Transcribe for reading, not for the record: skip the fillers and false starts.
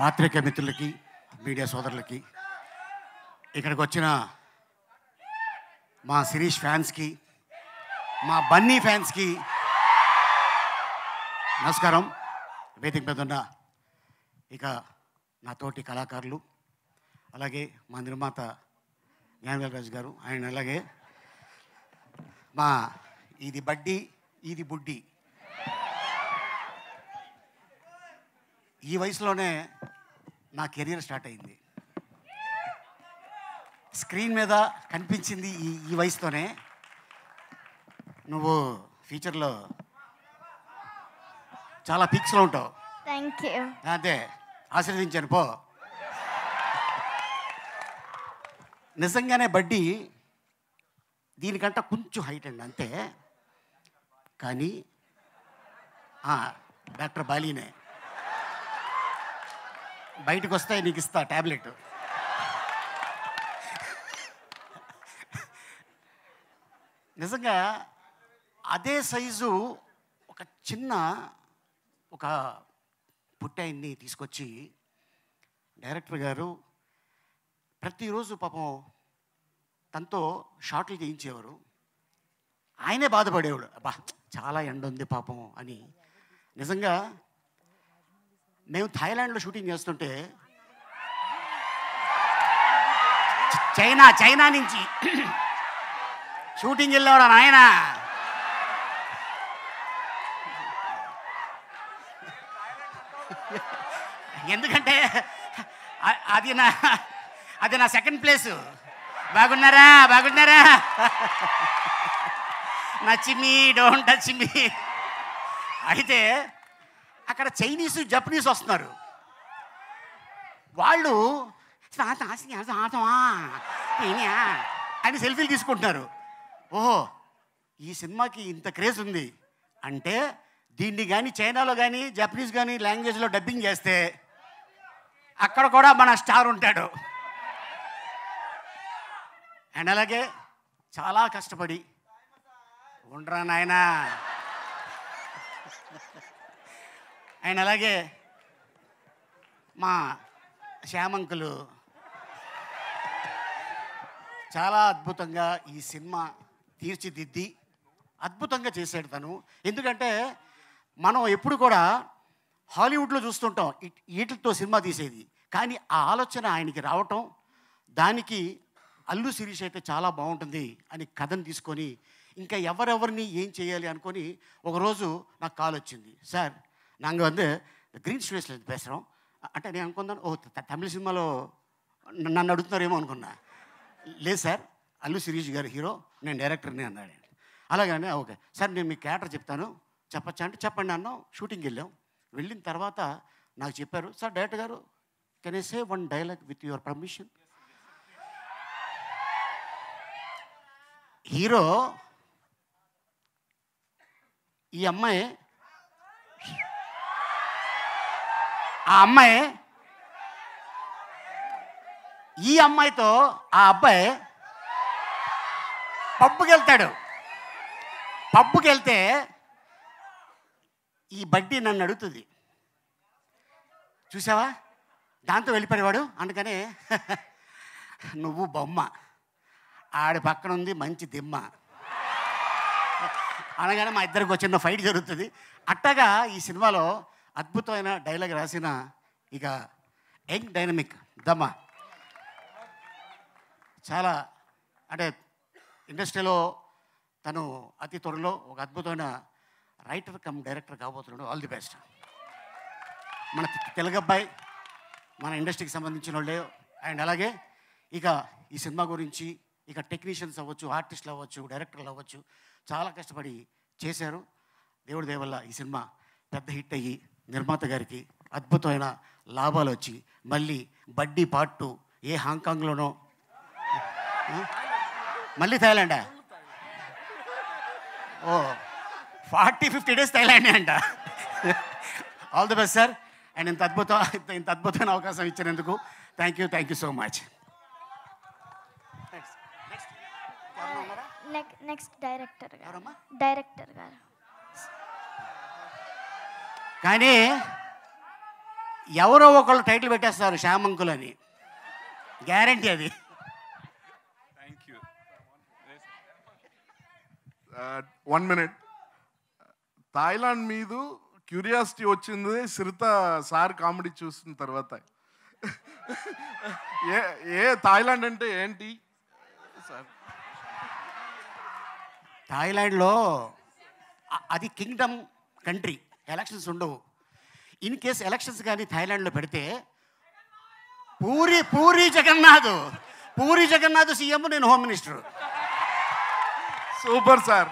పాత్రికేయ మిత్రులకి, మీడియా సోదరులకి, ఇక్కడికి వచ్చిన మా శిరీష్ ఫ్యాన్స్కి, మా బన్నీ ఫ్యాన్స్కి నమస్కారం. వేదిక మీద ఉన్న ఇక నా తోటి కళాకారులు, అలాగే మా నిర్మాత జ్ఞానవేల్ గారు, ఆయన అలాగే మా ఇది బడ్డీ ఇది బుడ్డి, ఈ వయసులోనే నా కెరీర్ స్టార్ట్ అయింది. స్క్రీన్ మీద కనిపించింది ఈ వయసుతోనే. నువ్వు ఫ్యూచర్లో చాలా పీక్స్లో ఉంటావు. Thank you. అంతే, ఆశీర్వదించాను పో. నిజంగానే బడ్డీ దీనికంటే కొంచెం హైట్ అండి అంతే, కానీ డాక్టర్ బాలీనే బయటకు వస్తాయి, నీకు ఇస్తా ట్యాబ్లెట్. నిజంగా అదే సైజు ఒక చిన్న ఒక పుట్టాయిని తీసుకొచ్చి డైరెక్టర్ గారు ప్రతిరోజు పాపం తనతో షాట్లు చేయించేవారు. ఆయనే బాధపడేవాడు, అబ్బా చాలా ఎండ ఉంది పాపం అని. నిజంగా మేము థాయిలాండ్లో షూటింగ్ చేస్తుంటే చైనా నుంచి షూటింగ్ వెళ్ళేవాడు ఆయన. ఎందుకంటే అది నా సెకండ్ ప్లేసు. బాగున్నారా నచ్చిమి డోంట్ టచ్ మీ. అయితే అక్కడ చైనీస్ జపనీస్ వస్తున్నారు. వాళ్ళు అని సెల్ఫీలు తీసుకుంటున్నారు. ఓహో, ఈ సినిమాకి ఇంత క్రేజ్ ఉంది అంటే దీన్ని కానీ చైనాలో కానీ జపనీస్ కానీ లాంగ్వేజ్లో డబ్బింగ్ చేస్తే అక్కడ కూడా మన స్టార్ ఉంటాడు. అండ్ అలాగే చాలా కష్టపడి ఉండరా నాయనా. అండ్ అలాగే మా శ్యామంకులు చాలా అద్భుతంగా ఈ సినిమా తీర్చిదిద్ది అద్భుతంగా చేశాడు తను. ఎందుకంటే మనం ఎప్పుడు కూడా హాలీవుడ్లో చూస్తుంటాం వీటితో సినిమా తీసేది, కానీ ఆ ఆలోచన ఆయనకి రావటం, దానికి అల్లు శిరీష్ అయితే చాలా బాగుంటుంది అని కథను తీసుకొని ఇంకా ఎవరెవరిని ఏం చేయాలి అనుకొని ఒకరోజు నాకు కాల్ వచ్చింది. సార్ நாங்கள் வந்து గ్రీన్ స్టూడియోస్లో பேசுகிறோம் అంటే నేను అనుకున్నాను, ఓ తమిళ సినిమాలో నన్ను అడుగుతున్నారేమో అనుకున్నా. లేదు సార్, అల్లు శిరీష్ గారు హీరో, నేను డైరెక్టర్ని అన్నాడు. అలాగే ఓకే సార్, నేను మీ క్యారెక్టర్ చెప్తాను, చెప్పచ్చా అంటే చెప్పండి అన్నాం. షూటింగ్కి వెళ్ళిన తర్వాత నాకు చెప్పారు, సార్ డైరెక్టర్ గారు can I say one dialogue with your permission. Hero ఈ అమ్మాయి, ఆ అమ్మాయి ఈ అమ్మాయితో ఆ అబ్బాయి పబ్కి వెళ్తాడు. పబ్కి వెళ్తే ఈ బడ్డీ నన్ను అడుగుతుంది, చూసావా దాంతో వెళ్ళిపోయేవాడు. అందుకనే నువ్వు బొమ్మ, ఆడి పక్కన ఉంది మంచి దిమ్మ అనగానే మా ఇద్దరికి చిన్న ఫైట్ జరుగుతుంది. అట్టగా ఈ సినిమాలో అద్భుతమైన డైలాగ్ రాసిన ఇక యంగ్ డైనమిక్ దమ్మ, చాలా అంటే ఇండస్ట్రీలో తను అతి త్వరలో ఒక అద్భుతమైన రైటర్ కమ్ డైరెక్టర్ కాబోతున్నాడు. All the best. మన తెలుగు అబ్బాయి, మన ఇండస్ట్రీకి సంబంధించిన వాళ్ళే. అండ్ అలాగే ఇక ఈ సినిమా గురించి ఇక టెక్నీషియన్స్ అవ్వచ్చు, ఆర్టిస్టులు అవ్వచ్చు, డైరెక్టర్లు అవ్వచ్చు, చాలా కష్టపడి చేశారు. దేవుడి దయ వల్ల ఈ సినిమా పెద్ద హిట్ అయ్యి నిర్మాత గారికి అద్భుతమైన లాభాలు వచ్చి మళ్ళీ బడ్డీ పార్ట్ 2 ఏ హాంకాంగ్లోనో, మళ్ళీ థాయిలాండా, ఓ 40-50 days థాయిలాండే అంట. All the best sir. And ఇంత అద్భుతమైన అవకాశం ఇచ్చినందుకు thank you so much. Next director గారు. కానీ ఎవరో ఒకళ్ళు టైటిల్ పెట్టేస్తారు శ్యామంకుల్ అని, గ్యారంటీ అది. Thank you. 1 minute. థాయిలాండ్ మీద క్యూరియాసిటీ వచ్చింది సిరిత సార్ కామెడీ చూసిన తర్వాత. థాయిలాండ్ అంటే ఏంటి సార్? థాయిలాండ్లో అది కింగ్డమ్ కంట్రీ, ఎలక్షన్స్ ఉండవు. ఇన్ కేస్ ఎలక్షన్స్ కానీ థాయిలాండ్లో పెడితే పూరి జగన్నాథ్ సీఎం, నేను హోమ్ మినిస్టర్. Super sir.